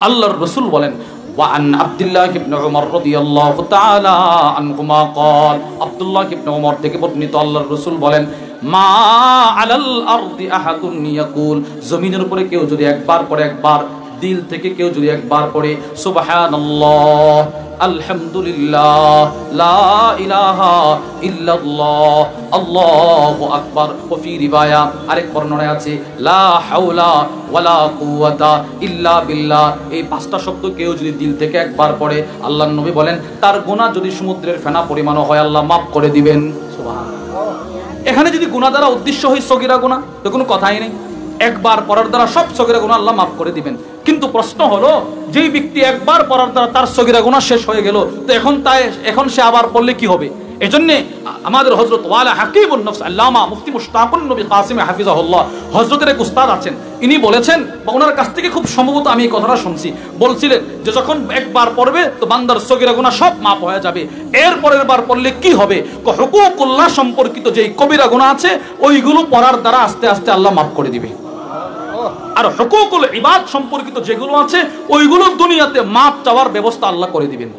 আল্লাহর রাসূল বলেন ওয়ান আব্দুল্লাহ ইবনে উমর রাদিয়াল্লাহু তাআলা আনহুমা قال আব্দুল্লাহ ইবনে উমর থেকে বর্ণিত আল্লাহর রাসূল বলেন মা আলাল আরদি আহাদুন ইয়াকুল জমিনের উপরে কেউ যদি একবার পড়ে একবার দিল থেকে কেউ যদি একবার পড়ে সুবহানাল্লাহ আলহামদুলিল্লাহ লা ইলাহা ইল্লাল্লাহ আল্লাহু আকবার ওয়া ফি রিওয়ায়া আরেক বর্ণনায় আছে লা হাওলা ওয়ালা কুওয়াতা ইল্লা বিল্লাহ এই পাঁচটা শব্দ কেউ যদি দিল থেকে একবার পড়ে আল্লাহর নবী বলেন তার গুনাহ যদি সমুদ্রের ফেনা পরিমাণও হয় আল্লাহ maaf করে দিবেন সুবহানাল্লাহ। এখানে যদি গুনাহ দ্বারা উদ্দেশ্য হয় সগীরা গুনাহ তো কোনো কথাই নেই, একবার পড়ার দ্বারা সব সগীরা গুনাহ আল্লাহ maaf করে দিবেন। কিন্তু প্রশ্ন হলো যেই ব্যক্তি একবার পড়ার দ্বারা তার সগীরা গুনাহ শেষ হয়ে গেল তো এখন সে আবার পড়লে কি হবে? এজন্য আমাদের হযরত ওয়ালা হাকিমুন নফস আল্লামা মুফতি মুশতাকুন নবী কাসিম হাফিজাহুল্লাহ হযরতের এক উস্তাদ আছেন, ইনি বলেছেন বা ওনার কাছ থেকে খুব সম্ভবত আমি এই কথাটা শুনছি, বলছিলেন যে যখন একবার পড়বে তো বান্দার সগীরা গুনাহ সব maaf হয়ে যাবে, এর পরের বার পড়লে কি হবে? হুকুকুল্লাহ সম্পর্কিত যেই কবিরা গুনাহ আছে ওইগুলো পড়ার দ্বারা আস্তে আস্তে আল্লাহ maaf করে দিবে। আর হুকুকুল ইবাদ সম্পর্কিত যেগুলো আছে ওইগুলো দুনিয়াতে maaf চাওয়ার ব্যবস্থা আল্লাহ করে দিবেন।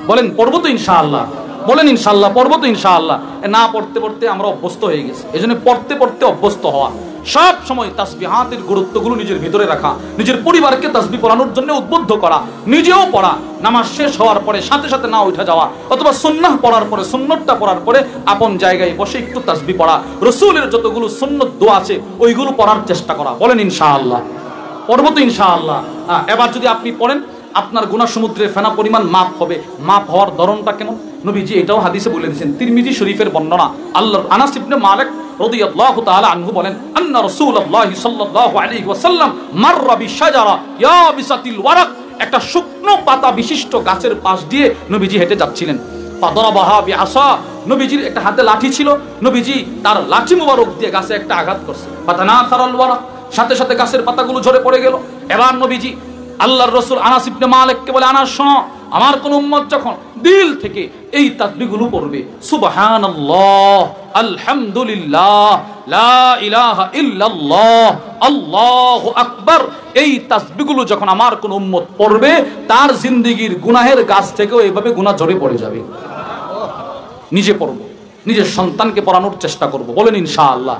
বলেন পড়বো তো ইনশাআল্লাহ? বলেন ইনশাআল্লাহ পড়বো তো ইনশাআল্লাহ? না পড়তে পড়তে আমরা অভ্যস্ত হয়ে গেছি, এজন্য পড়তে পড়তে অভ্যস্ত হওয়া, সব সময় তাসবিহাতের গুরুত্বগুলো নিজের ভিতরে রাখা, নিজের পরিবারকে তাসবিহ পড়ানোর জন্য উদ্বুদ্ধ করা, নিজেও পড়া, নামাজ শেষ হওয়ার পরে সাথে সাথে না উঠে যাওয়া, অথবা সুন্নাহ পড়ার পরে সুন্নতটা পড়ার পরে আপন জায়গায় বসে একটু তাসবিহ পড়া, রাসূলের যতগুলো সুন্নত দোয়া আছে ওইগুলো পড়ার চেষ্টা করা। বলেন ইনশাআল্লাহ পড়বো তো ইনশাআল্লাহ? এবার যদি আপনি পড়েন আপনার গুনাহ সমুদ্রের ফেনা পরিমাণ maaf হবে। maaf হওয়ার ধরনটা কেমন নবীজি এটাও হাদিসে বলে দিয়েছেন, তিরমিজি শরীফের বর্ণনা। আল্লাহর আনাস ইবনে মালিক রাদিয়াল্লাহু তাআলা আনহু বলেন আন্না রাসূলুল্লাহ সাল্লাল্লাহু আলাইহি ওয়াসাল্লাম মাররা বিশাজারা ইয়াবিসাতিল ওয়ারাক, একটা শুকনো পাতা বিশিষ্ট গাছের পাশ দিয়ে নবীজি হেঁটে যাচ্ছিলেন। ফাদরাবাহা বিআসা, নবীজির একটা হাতে লাঠি ছিল, নবীজি তার লাঠি মোবারক দিয়ে গাছে একটা আঘাত করছে। ফাতানাসারাল ওয়ারাক, সাথে সাথে গাছের পাতাগুলো ঝরে পড়ে গেল। এবার নবীজি আল্লাহর রাসূল আনাস ইবনে মালিককে বলে আনাস শোনো, আমার কোন উম্মত যখন দিল থেকে এই তাসবিহগুলো পড়বে সুবহানাল্লাহ আলহামদুলিল্লাহ লা ইলাহা ইল্লাল্লাহ আল্লাহু আকবার, এই তাসবিহগুলো যখন আমার কোন উম্মত পড়বে তার জিন্দেগীর গুনাহের গাছ থেকেও এইভাবে গুনাহ ঝরে পড়ে যাবে। নিজে পড়ব, নিজের সন্তানকে পড়ানোর চেষ্টা করব। বলেন ইনশাআল্লাহ।